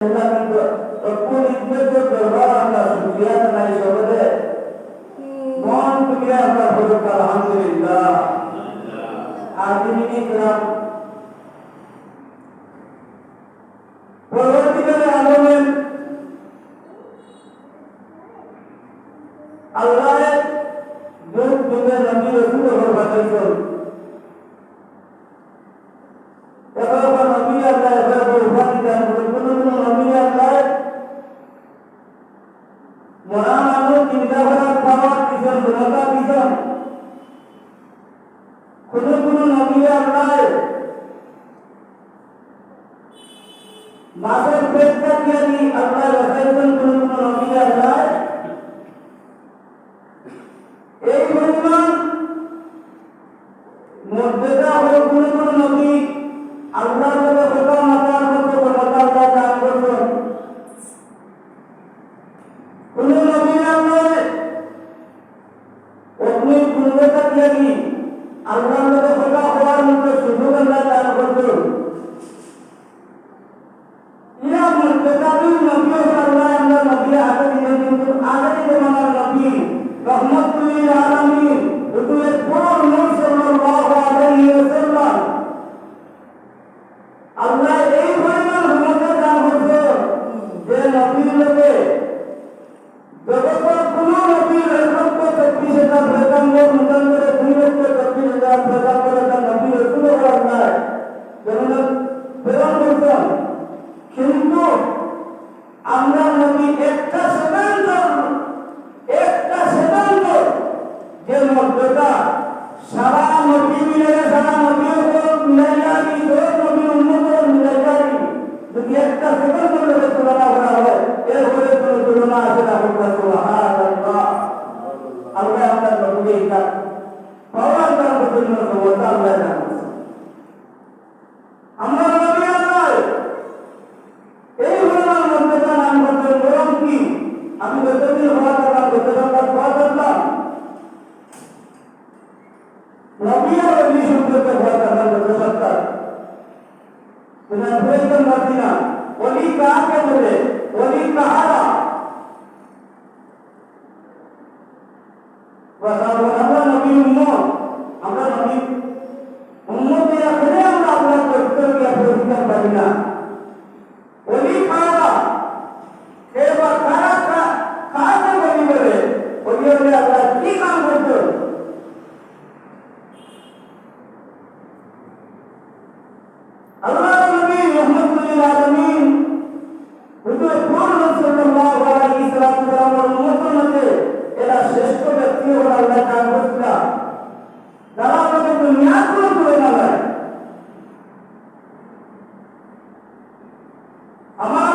Rukun itu berwarna sucian dari saudara. Mohon kita berdoa alhamdulillah. Hari ini kita perhatikan alamin Allah juga Nabi Rasulullah berkata. Kalau Nabi Allah berfirman dan benar-benar Nabi Allah Muhammad tindakan kawat kisah berada kisah. Benar-benar Nabi Allah masa berkat yang Allah rasakan benar-benar Nabi Allah. Ek beriman mudah hal benar-benar Nabi Allah telah berkata untuk berkata dan berfirman. Benar Nabi Allah, अपने गुणवत्ता यानी Allah telah berkata untuk sujudan dan berfirman. Ia menjadi Nabi Allah yang Nabi ada di mana Nabi rahmatul lil alamin itu Rasul sallallahu alaihi wasallam. Allah এই পরিমাণ রহমতের দান করছে যে নবীর লোকে জগতের কোন নবীর রহমত 36,000 পয়গম্বর মুতান করে 2,36,000 পয়গম্বর তার নবী রাসূলুল্লাহ আল্লাহ যেমন প্রেরণ করেছেন কিন্তু আমরা নবী একটা সিদ্ধান্ত যে মর্যাদা সারা নবী মিলে সারা নবীর মিলাইয়ারি নবী উম্মতের মিলাইয়ারি যদি একটা সেকেন্ড করে তুলনা করা হয় এর হলে কোনো তুলনা আছে না সুবহানাল্লাহ। আল্লাহ আপনার নবীকে এটা পাওয়ার জন্য ক্ষমতা আল্লাহ জানেন। আমরা নবী আল্লাহ এই হলার মর্যাদা নাম করতেন বরং কি আমি যতদিন হওয়া থাকলাম যতটা দোয়া করলাম নবী আর নবী সম্পর্কে ভয় করলাম যত সত্তর প্রয়োজন পাচ্ছি না। অলি কাকে বলে অলি কাহারা আমরা নবী উম্মত আমরা নবী উম্মত করে আমরা আপনার চরিত্রকে পরিষ্কার পারি না। অলি কাহারা এবার কারা কাকে বলি বলে অলি বলে আপনার কি কাম করছো Allah Nabi Muhammad alamin হুজুর মুহাম্মদ সাল্লাল্লাহু আলাইহি ওয়াসাল্লাম এর উম্মতের মধ্যে এরা শ্রেষ্ঠ ব্যক্তি হলো আল্লাহ তাআলা বলেছেন যারা আমাদের দুনিয়াকে করে না আমার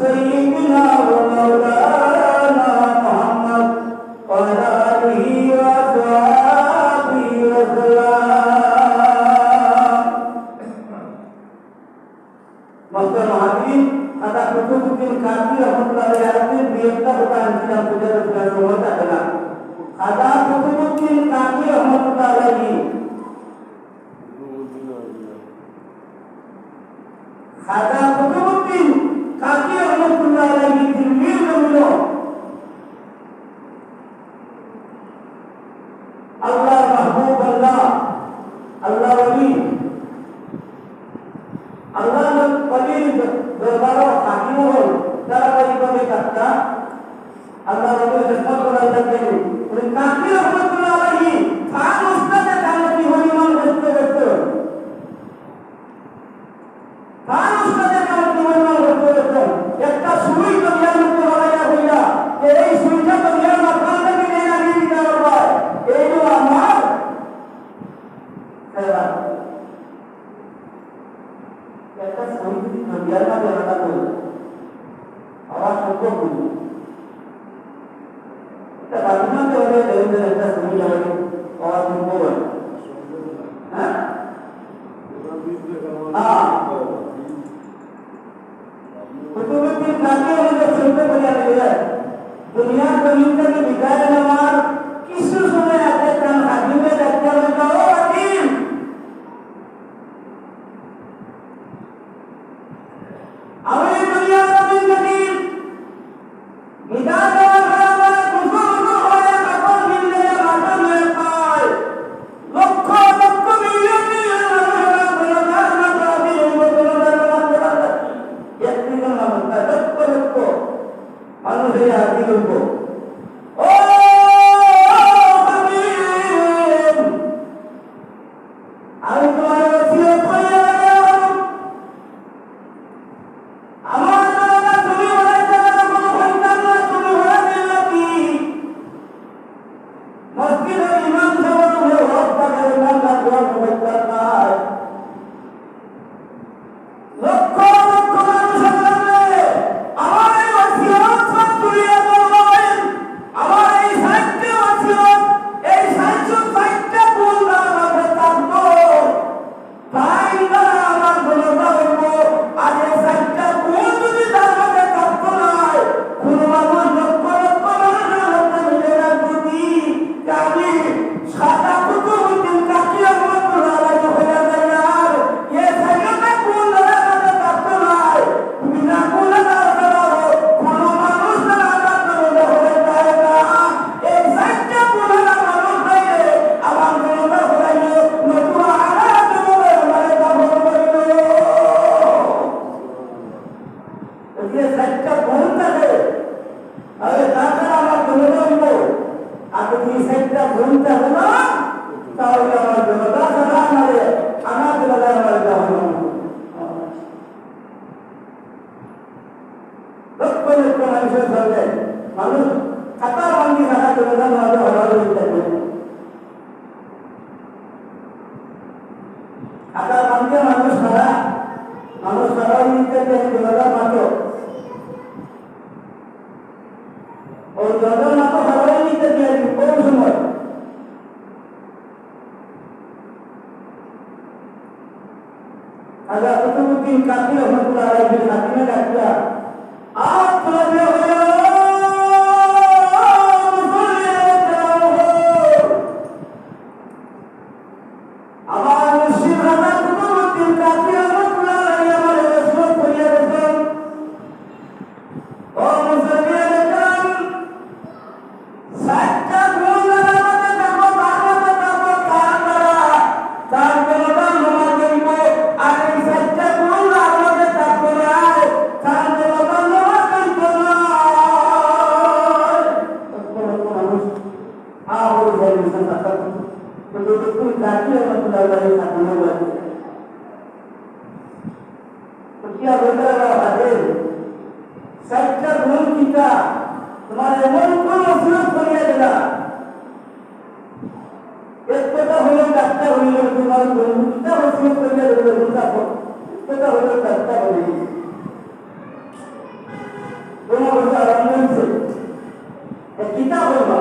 سيدنا ومولانا খাতা কুতুবুদ্দিন কাকি রহমতুল্লাহ আলাইহি বিয়েটা কথা আনছিলাম পূজা করার সময় থাকে না খাতা কুতুবুদ্দিন কাকি রহমতুল্লাহ আলাইহি খাতা কুতুবুদ্দিন কাকি রহমতুল্লাহ আলাইহি দিল্লির জমিন আল্লাহ মাহবুব আল্লাহ আল্লাহ ওলি আল্লাহ ওলির দরবার হাকিম হল ধারাবাহিকভাবে কাটটা আল্লাহ ওলির খেদমত করার জন্য উনি কাকি রহমতুল্লাহ আলাইহি খান উস্তাদে কামতি হরিমান করতে করতে খান উস্তাদে কামতি হরিমান করতে করতে একটা সুই দুনিয়ার মধ্যে বানাইয়া হইয়া এই সুইটা দুনিয়ার মাথার থেকে নিয়ে লাগিয়ে দিতে পারবে এই তো আমার একটা সুই যদি দুনিয়ার মাঝে রাখা করি আবার সম্ভব করি এটা বাকিমাতে হলে দেবেন্দ্র একটা সুই যাবে আবার সম্ভব হয় হ্যাঁ কুতুবুদ্দিন কাকি আমাদের শুনতে বলিয়া দিলে দুনিয়ার জমিন থেকে বিদায় নেওয়ার কিছু সময় আগে তার হাকিমে দেখতে হবে ও হাকিম আমি দুনিয়ার জমিন থেকে বিদায় নেওয়ার কারণে কুফর হয়ে কাপড় মিললে মাথা মেয়ে পায় লক্ষ লক্ষ মিলিয়ন মিলিয়ন মানুষেরা বলদার মাথা দিয়ে বলদার মাথা একদিনের মানুষ লক্ষ লক্ষ মানুষের হাতি করব ও আমি তোমার ওসিয়ত কইরা গেলাম আমার দাদা তুমি বলাইতে পারো কোনো সন্তান না তুমি বলাইতে নাকি মসজিদের ইমাম সাহেব হয়ে হক থাকে ইমাম না দোয়া করতে পারে লক্ষ লক্ষ মানুষের সামনে আমার এই ওসিয়ত সব তুলিয়া বলবেন আমার এই সাহিত্য ওসিয়ত এই সাহিত্য সাহিত্য বলবা আমাকে থাকবো তাই না আমার বলবা বলবো আর এই সাহিত্য কোন যদি তার মধ্যে থাকতো না কোন মানুষ লক্ষ লক্ষ মানুষের মধ্যে মিলে রাখবো কি আমি সাদা কুতুবুদ্দিন কাকি রহমতুল্লাহ আলাইহি হইয়া যাই আর এই সাহিত্যটা কোন ধরনের মধ্যে থাকতো না তুমি না বলে দাও কোন মানুষ না আল্লাহ বলে হয়ে যায় না এই সাহিত্য বলে না মানুষ হয়ে আমার বলে হয়ে নতুন আলাদা বলে মানে তা বলে এই সাহিত্য বলতে হবে আরে তাছাড়া আমার বলে বলবো আর যদি এই সাহিত্য বলতে হবে না তাহলে আমার জনতা সারা আমাদের আমার জনতা আমার যাওয়া লক্ষ লক্ষ মানুষের সঙ্গে মানুষ খাতার বাঙ্গি সারা জনতা মাঝে হওয়ার থাকবে খাতার বাঙ্গি মানুষ সারা জনতা মাত্র ও জনতার মাত্র হারাই নিতে দিয়ে কোন সময় আগে কুতুবুদ্দিন কাকি রহমতুল্লাহ আলাইহি হাকিমে ডাকিয়া আজ তোমাদের হলো আমার মুর্শিদ রাজা কুতুবুদ্দিন কাকি রহমতুল্লাহ আলাইহি আমার ওসিয়ত করিয়া গেছেন ও মুসলমান দেখলাম সাতটা গুণ আমাদের দেখো বারোটা দেখো তার জনতা নমাজ করিব আর এই সাতটা গুণ আমাদের দেখো তার জনতা নমাজ করিব না মানুষ আহর হয়ে গেছেন কিন্তু তুমি কাকি রহমতুল্লাহ আলাইহি হাকিমে বলতে क्या बोलता है সাতটা গুণ কিটা তোমার এমন কোন ওসিয়ত করিয়া দিলা একটা হলো ডাক্তার হইল তোমার বন্ধুটা ওসিয়ত করিয়া দিল বন্ধুটা একটা হলো ডাক্তার হইল তোমার বন্ধু আরাম হয়েছে কিতা হইবা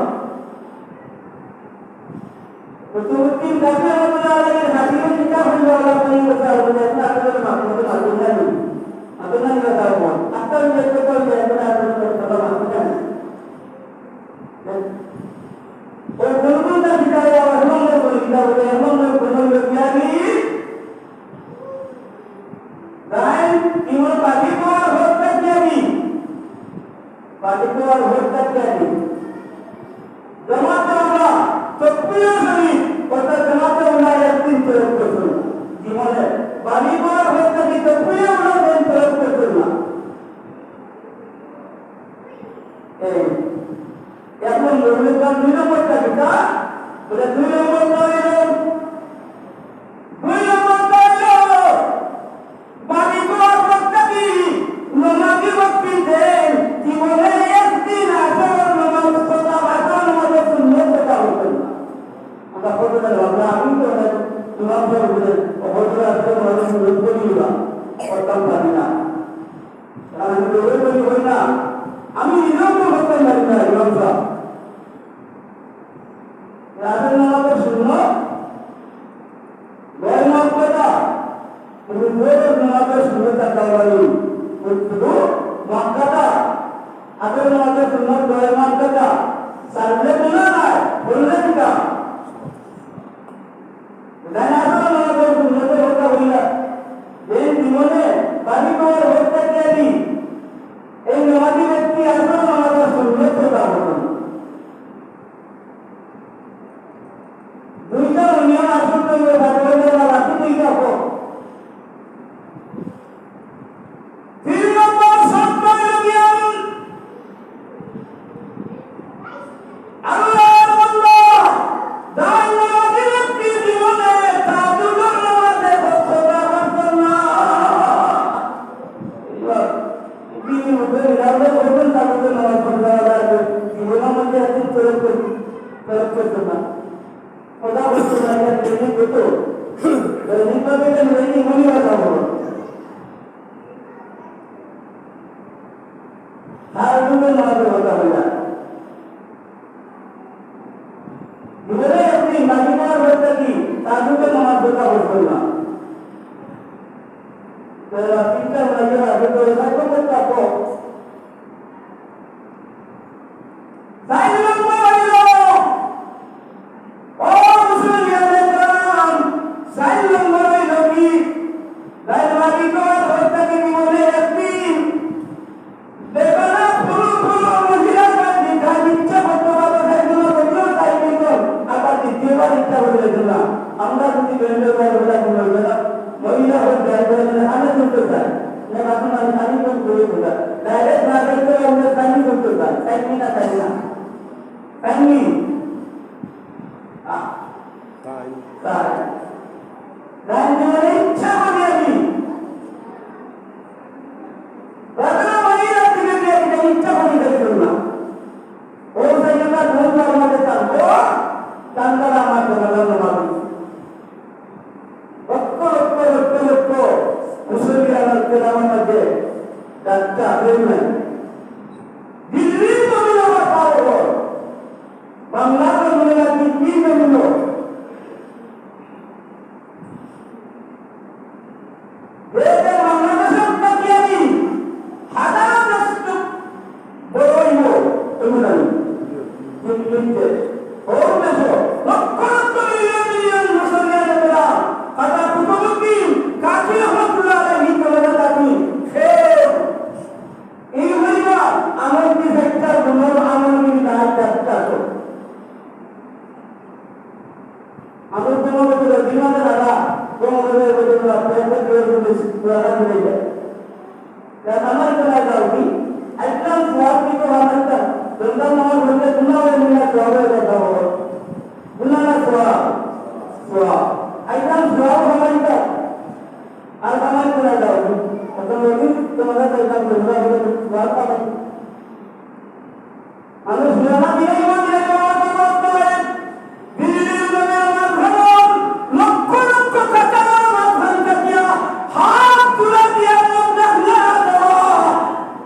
কুতুবুদ্দিন কাকি রহমতুল্লাহ আলাইহি হাকিমের কিতা হইল আল্লাহ তাআলা বলতে আপনাদের মাধ্যমে মাধ্যমে না কথা বাকি তো আর ভোট থাকতে আনি জমাতে আমরা সক্রিয় সহিত অর্থাৎ জমাতে আমরা একদিন প্রয়োগ করছো না জীবনে বাড়ি পর ভোট থাকি সক্রিয় আমরা দিন প্রয়োগ করছো না এখন রবীন্দ্র 2 নম্বর থাকি তা বলে 2 নম্বর আমি নিজেও তো করতে পারি না ইমাম সাহেব রাতের নামাজের শূন্য গয়ের মক্কাটা কিন্তু জোরের নামাজের শূন্যতা কাওয়ারি শুধু মক্কাটা আগের নামাজের শূন্য গয়ের মক্কাটা সারলে গুনাহ নাই বললে কিটা জানাজা নামাজের শূন্যতা কথা হইলা এই জীবনে বাড়ি ঘর হতে গেলি এই নামাজি ব্যক্তি আসলে নামাজের শূন্যতা হবে দুইটা নিয়ম আসলে ভাগবতের রাখি দুইটা হোক 3 নম্বর শর্ত নিয়ম আল্লাহর বান্দা যার নামাজি ব্যক্তি জীবনে তাহাজ্জুদের নামাজে খোদা করতেন না এই মধ্যে রাতে বলতেন তাহাজ্জুদের নামাজ পড়তে হবে জীবনের মধ্যে একদিন প্রয়োগ করতেন না খোদা বলতে লাগে ট্রেনিং হতো ট্রেনিং পাবে কেন ট্রেনিং মনে রাখা হলো তাহাজ্জুদের নামাজের কথা হইলা জীবনে আপনি মালিকার হতে কি তাহাজ্জুদের নামাজ কথা বলতেন না তাহলে চিন্তা লাগে আগে তো এটা করতে থাকো তাই নম্বর হইল ও মুসলমানের গ্রাম তাই নম্বর হইল কি তাই মালিকার হতে কি জীবনে একদিন বেগানা পুরো মহিলা কাছে তাই ইচ্ছা করতে পারবে সেগুলো করলো তাই কিন্তু আবার দ্বিতীয়বার ইচ্ছা করলে না আমরা যদি বেরোলে বেরোলে বলবে না মহিলা হয়ে যায় আমি করতে চাই না আপনার আমি কোন করে বলা ডাইরেক্ট না করতে আমরা সাইনি করতে চাই সাইনি না সাইনি তাই রাজনীতির ইচ্ছা করে আমি বাদলা মহিলা থেকে যে ইচ্ছা করে দেখুন না ও সাইনা ধর্ম আমাদের থাকবো তান্দারা আমার জন্য ভাবি লক্ষ মুসলমানের কেরামের মধ্যে ডাক্তার আবেদন দিল্লির মহিলা পাবো বাংলার মহিলা কি জন্য দেশের বাংলাদেশের কাছে হাজার রাষ্ট্র বড় হইব এমন দিল্লিতে ও দেশ লক্ষ লক্ষ মিলিয়ন মুসলমানেরা কথা কুতুবুদ্দিন কাজী রহমাতুল্লাহ আলাইহি কলকাতানি সে এই হইবা আমার কি একটা গুণর আমার কি দায় ডাক্তার আমার কোনো বলে দিনাতে দাদা কোনো বলে বলে প্রেমে করে সুরা দিলে যায় আমার কলা যাওনি একদম সওয়াব কি তো বানাতা দন্দা নামাজ বলতে গুনাহ মিলা সওয়াবে কথা বলো গুনাহ না সওয়াব একদম সওয়াব বানাইতা আর কামাই করা যাওনি তখন বলি তোমাদের একদম গুনাহ হলে সওয়াব পাবে আমি সুরা দিয়ে ইমান দিয়ে করতে পারেন দিল্লির জন্য আমার ভ্রমণ লক্ষ লক্ষ টাকা আমার ভাঙতে দিয়া হাত তুলে দিয়ে লোক দেখলে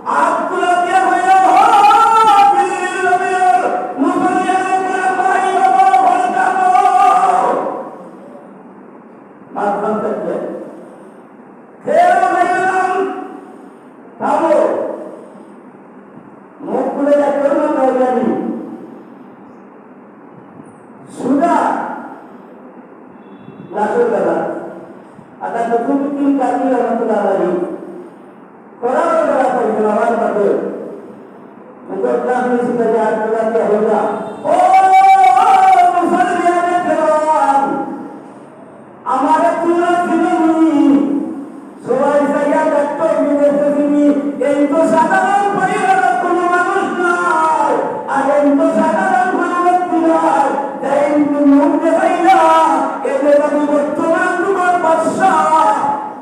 হাত তুলে দিয়ে হইল দিল্লির জন্য মুসলমানের ভাই ভোট দাও হাত ভাঙতে দিয়ে খেয়ে ভাইলাম থামো মুখ খুলে যাচ্ছে না জানি চট্টগ্রাম মিউনিসিপ্যালিটি আটকে হোগা ও মুসলমানের জওয়ান আমার তুলা দিনই সবাই জায়গা দেখতো বিদেশে তিনি এই তো সাধারণ পরিবারের কোনো মানুষ নয় আর এই তো সাধারণ কোনো ব্যক্তি নয় তাই মুখ দেখাই না এদের আমি বর্তমান যুগের বাদশাহ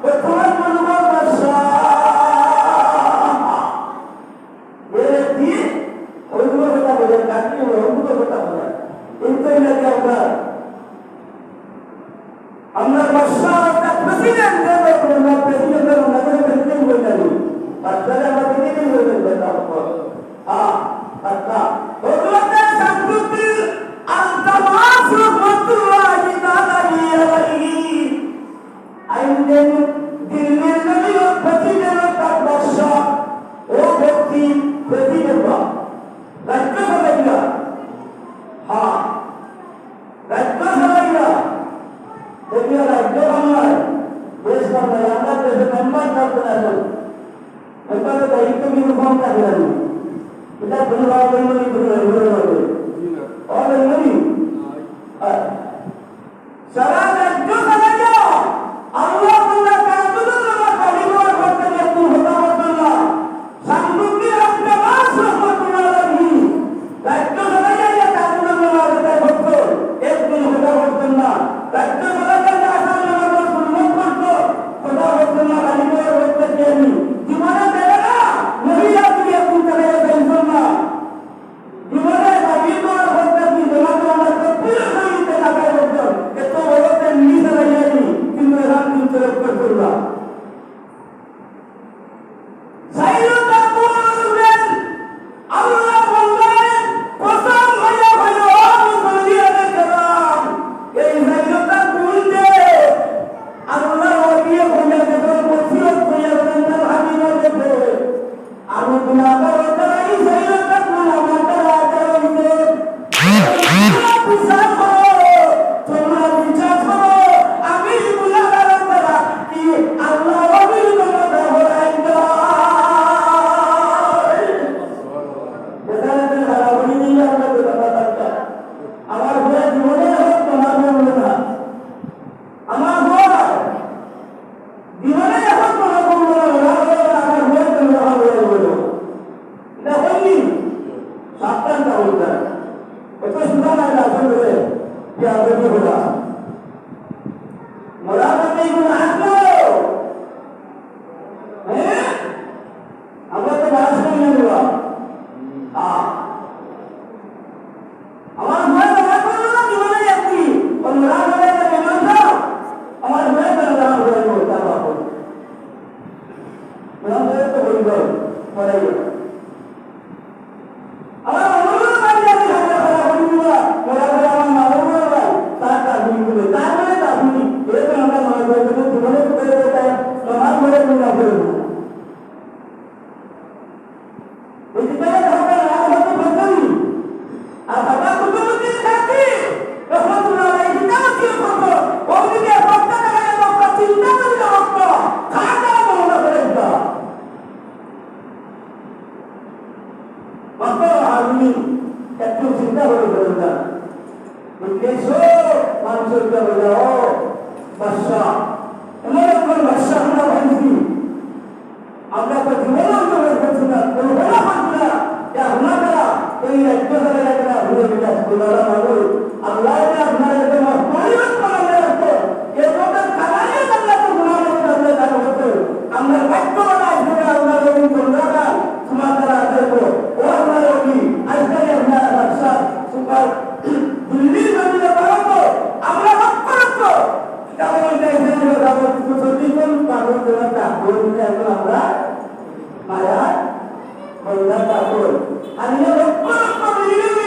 বর্তমান যুগের বাদশাহ আমরা বাদশাহ প্রেসিডেন্ট প্রেসিডেন্টের প্রেসিডেন্ট হয়ে যাবি বাচ্চারা আমরা প্রেসিডেন্ট হয়ে যাবে হ্যাঁ আচ্ছা হযরতের শামসুদ্দিন আল-তামাস রাহমাতুল্লাহি আলাইহি আইনের দিল্লির নবীর প্রেসিডেন্ট তার বাদশাহ ও ব্যক্তি প্রেসিডেন্ট রাজ্য সভাইয়া হ্যাঁ রাজ্য সভাইয়া देखिए राज्य बांग्लाय देश बांग्लाय আমরা দেশে মেম্বার করতে না মেম্বার দায়িত্ব কি রকম থাকে না এটা দুনিয়া বন্ধনী ঘুরে और नहीं সারা রাজ্য সভাইয়া আল্লাহ আল্লাহ তাআলা কালিমার করতে একটু হতা আল্লাহ শামসুদ্দিন আল-তামাস রাহমাতুল্লাহি রাজ্য সভাইয়া তাআলা আল্লাহ করতে একদিন হতা করতেন না রাজ্য সভাইয়া আসামে আমরা সুন্নাত করতে হতা করতেন না কালিমার করতে দেয়নি জীবনে দেবে না নবী আপনি একদিন চলে যাবেন না জীবনে কালিমার করতে কি জমাতে আমরা তকবীর সহিত লাগাই করতেন এত বড়তে নিয়ে যায়নি কিন্তু এরা কিন্তু করতে না সাইয়্যিদুল মুরসালিন আল্লাহ বললেন কসম হয়ে হলো মুসলিমের কালাম এই সাইয়্যিদুল বলতে আল্লাহ ওলিয়ে হয়ে গেছে ওসিয়ত হয়ে গেছে হাবিবের কাছে আমি গুনাহগার তাই সাইয়্যিদুল আমাদের আগে হইছে বিচার করো তোমরা বিচার করো আমি গুনাহগার তারা কি আল্লাহ ওলির মতো হলাই আমার ঘরে জীবনে হোক তোমার বলবে না আমার ঘর জীবনে হোক তোমার বলবে না আমার ঘরে তোমার বলবে এটা হয়নি সাবধানটা বলতে এত সুন্দর লাগে আসলে যে আবেদন হলো মরা করতে এগুলো আসলো হ্যাঁ আমরা তো বাস করে নেব আমার ভয় তোমার করলো না জীবনে যাচ্ছি মরা করে মেমান দাও আমার ভয় তোমার ভয় করতে পারবো মেমান তো বলবো পড়াই আমার অনুরোধ বাড়ি যাবে ঝগড়া করা বলবো মরা করে আমার মারো বলবো তার কাজ বলে তার মানে তা শুনি এরকম আমরা মনে করবো জীবনে তো করে দেয় তোমার ঘরে না করবো এদিকে ঝগড়া না হতে বলতেই আর বাবা কুতুবুদ্দিন সাথী রহমাতুল্লাহ আলাইহি তাওসিল করতো ওদিকে বক্তা লাগায় বক্তা চিন্তা করে বক্তা খাতা মনে করে দাও বক্তা আমি একটু চিন্তা করে বলতাম বুঝলেছো মানুষের বলে ও বাদশাহ এমন একজন বাদশাহ আমরা ভাবছি আমরা তো জীবন অন্তরে করছি না কোনো হলো পাচ্ছি না যা হোনা করা এই রাজ্য সভায় একটা ভুলে বিকাশ করলাম মানুষ আল্লাহ আপনার এতে পরিবর্তন করে রাখতো এই লোকের খাবারে আল্লাহ তো গুণা করতে আল্লাহ জানা হতো আমরা ভাগ্যবান আসবে আল্লাহ রবি তোমরা তোমার দ্বারা দেখো ও আল্লাহ রবি আজকে আপনার বাদশাহ সুপার দিল্লির নদীতে পারতো আমরা লক্ষ্য রাখতো কেমন দেখেন সত্যিজন পাগল দেওয়ার চাকর এখন আমরা মায়া বন্ধার চাকর আর লক্ষ লক্ষ